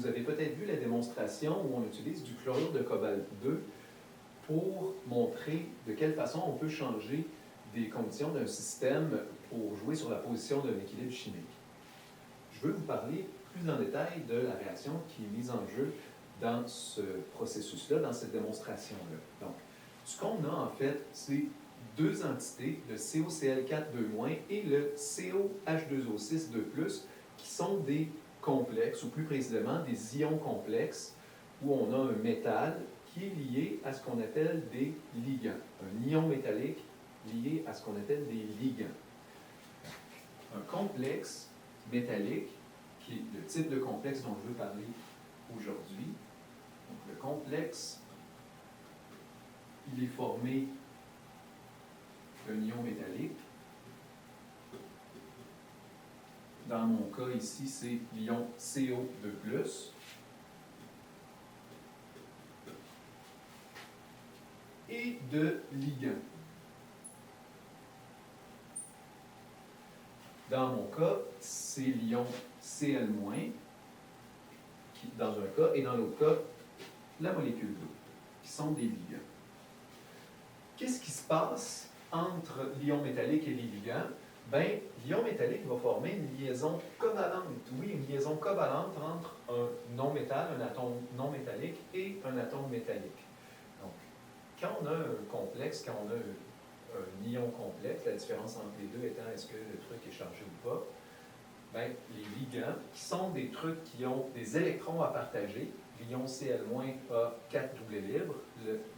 vous avez peut-être vu la démonstration où on utilise du chlorure de cobalt 2 pour montrer de quelle façon on peut changer des conditions d'un système pour jouer sur la position d'un équilibre chimique. Je veux vous parler plus en détail de la réaction qui est mise en jeu dans ce processus-là, dans cette démonstration-là. Donc, ce qu'on a en fait, c'est deux entités, le COCl4 2- et le COH2O6 2+, qui sont des complexes, ou plus précisément des ions complexes, où on a un métal qui est lié à ce qu'on appelle des ligands. Un ion métallique lié à ce qu'on appelle des ligands. Un complexe métallique, qui est le type de complexe dont je veux parler aujourd'hui. Donc, le complexe, il est formé d'un ion métallique. Dans mon cas ici, c'est l'ion CO2+. Et de ligands. Dans mon cas, c'est l'ion Cl-, qui, dans un cas, et dans l'autre cas, la molécule d'eau, qui sont des ligands. Qu'est-ce qui se passe entre l'ion métallique et les ligands? Bien, l'ion métallique va former une liaison covalente. Oui, une liaison covalente entre un non-métal, un atome non métallique, et un atome métallique. Donc, quand on a un complexe, quand on a un ion complexe, la différence entre les deux étant est-ce que le truc est chargé ou pas, bien, les ligands, qui sont des trucs qui ont des électrons à partager, l'ion Cl- a 4 doublés libres,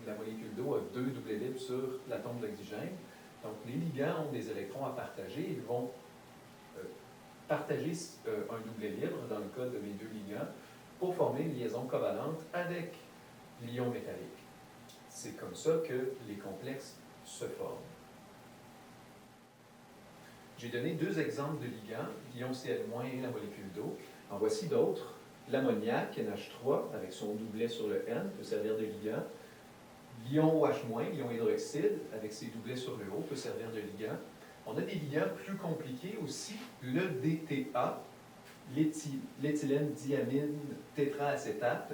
la molécule d'eau a 2 doublés libres sur l'atome d'oxygène. Donc, les ligands ont des électrons à partager, ils vont partager un doublet libre, dans le cas de mes deux ligands, pour former une liaison covalente avec l'ion métallique. C'est comme ça que les complexes se forment. J'ai donné deux exemples de ligands, l'ion Cl- et la molécule d'eau. En voici d'autres. L'ammoniac, NH3, avec son doublet sur le N, peut servir de ligand. L'ion OH-, l'ion hydroxyde, avec ses doublets sur le O, peut servir de ligand. On a des ligands plus compliqués aussi. Le DTA, l'éthylène diamine tétraacétate,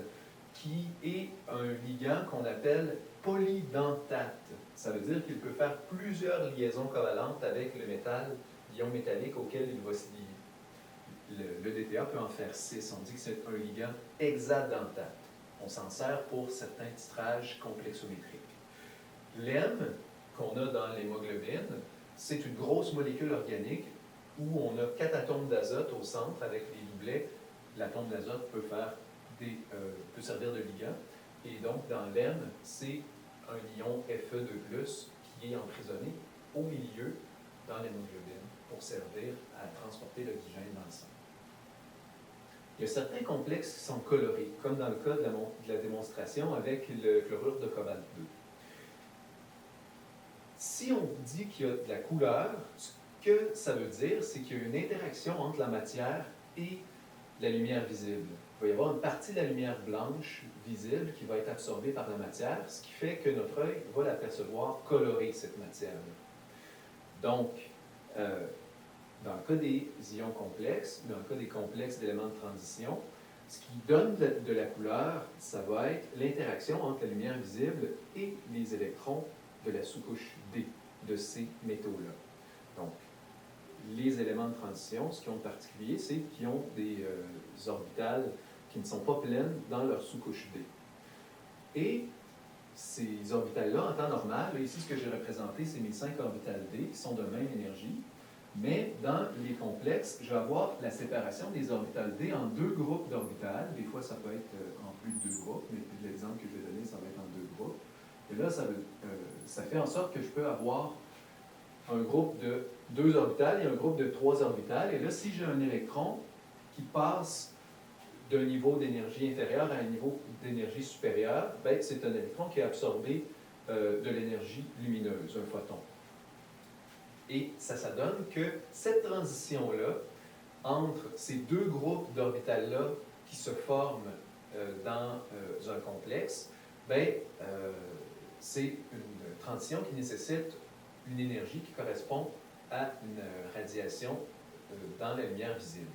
qui est un ligand qu'on appelle polydentate. Ça veut dire qu'il peut faire plusieurs liaisons covalentes avec le métal, l'ion métallique auquel il va se lier. Le DTA peut en faire 6. On dit que c'est un ligand hexadentate. On s'en sert pour certains titrages complexométriques. L'M, qu'on a dans l'hémoglobine, c'est une grosse molécule organique où on a 4 atomes d'azote au centre avec les doublets. L'atome d'azote peut servir de ligand. Et donc, dans l'M, c'est un ion Fe2+, qui est emprisonné au milieu dans l'hémoglobine pour servir à transporter l'oxygène dans le sang. Il y a certains complexes qui sont colorés, comme dans le cas de la démonstration avec le chlorure de cobalt 2. Si on dit qu'il y a de la couleur, ce que ça veut dire, c'est qu'il y a une interaction entre la matière et la lumière visible. Il va y avoir une partie de la lumière blanche visible qui va être absorbée par la matière, ce qui fait que notre œil va l'apercevoir colorée, cette matière-là. Donc, dans le cas des ions complexes, dans le cas des complexes d'éléments de transition, ce qui donne de la couleur, ça va être l'interaction entre la lumière visible et les électrons de la sous-couche D de ces métaux-là. Donc, les éléments de transition, ce qu'ils ont de particulier, c'est qu'ils ont des orbitales qui ne sont pas pleines dans leur sous-couche D. Et ces orbitales-là, en temps normal, là, ici ce que j'ai représenté, c'est mes 5 orbitales D qui sont de même énergie. Mais dans les complexes, je vais avoir la séparation des orbitales D en 2 groupes d'orbitales. Des fois, ça peut être en plus de 2 groupes, mais l'exemple que je vais donner, ça va être en 2 groupes. Et là, ça fait en sorte que je peux avoir un groupe de 2 orbitales et un groupe de 3 orbitales. Et là, si j'ai un électron qui passe d'un niveau d'énergie inférieur à un niveau d'énergie supérieur, ben, c'est un électron qui a absorbé de l'énergie lumineuse, un photon. Et ça donne que cette transition-là, entre ces 2 groupes d'orbitales-là qui se forment dans un complexe, ben, c'est une transition qui nécessite une énergie qui correspond à une radiation dans la lumière visible.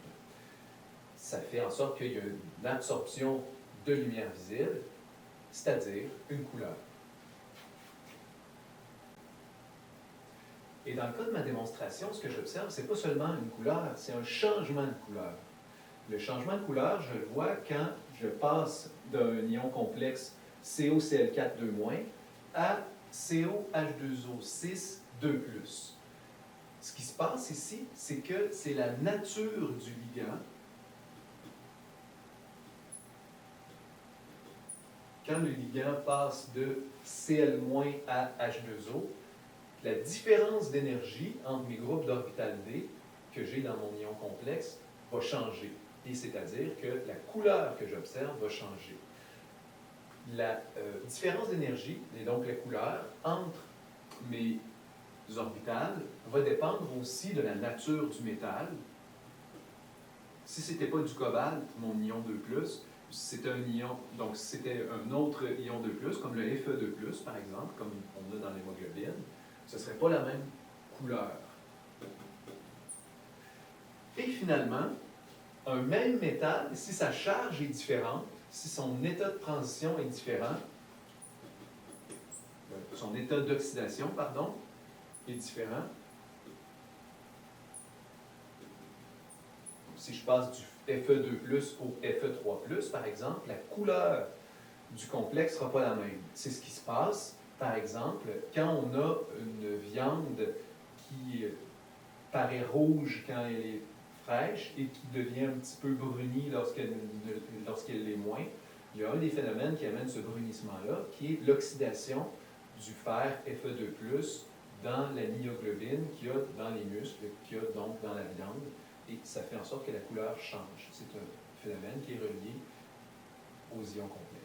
ça fait en sorte qu'il y a une absorption de lumière visible, c'est-à-dire une couleur. Et dans le cas de ma démonstration, ce que j'observe, ce n'est pas seulement une couleur, c'est un changement de couleur. Le changement de couleur, je le vois quand je passe d'un ion complexe CoCl4 2- à CoH2O6 2+. Ce qui se passe ici, c'est que c'est la nature du ligand. Quand le ligand passe de Cl- à H2O, la différence d'énergie entre mes groupes d'orbital D que j'ai dans mon ion complexe va changer. Et c'est-à-dire que la couleur que j'observe va changer. La différence d'énergie, et donc la couleur, entre mes orbitales, va dépendre aussi de la nature du métal. Si ce n'était pas du cobalt, mon ion 2+, c'était un ion, donc c'était un autre ion 2+, comme le Fe2+, par exemple, comme on a dans l'hémoglobine, ce ne serait pas la même couleur. Et finalement, un même métal, si sa charge est différente, si son état de transition est différent, son état d'oxydation, pardon, est différent. Si je passe du Fe2+ au Fe3+, par exemple, la couleur du complexe ne sera pas la même. C'est ce qui se passe, par exemple, quand on a une viande qui paraît rouge quand elle est fraîche et qui devient un petit peu brunie lorsqu'elle l'est moins. Il y a un des phénomènes qui amène ce brunissement-là, qui est l'oxydation du fer Fe2+, dans la myoglobine qu'il y a dans les muscles, qu'il y a donc dans la viande, et ça fait en sorte que la couleur change. C'est un phénomène qui est relié aux ions complexes.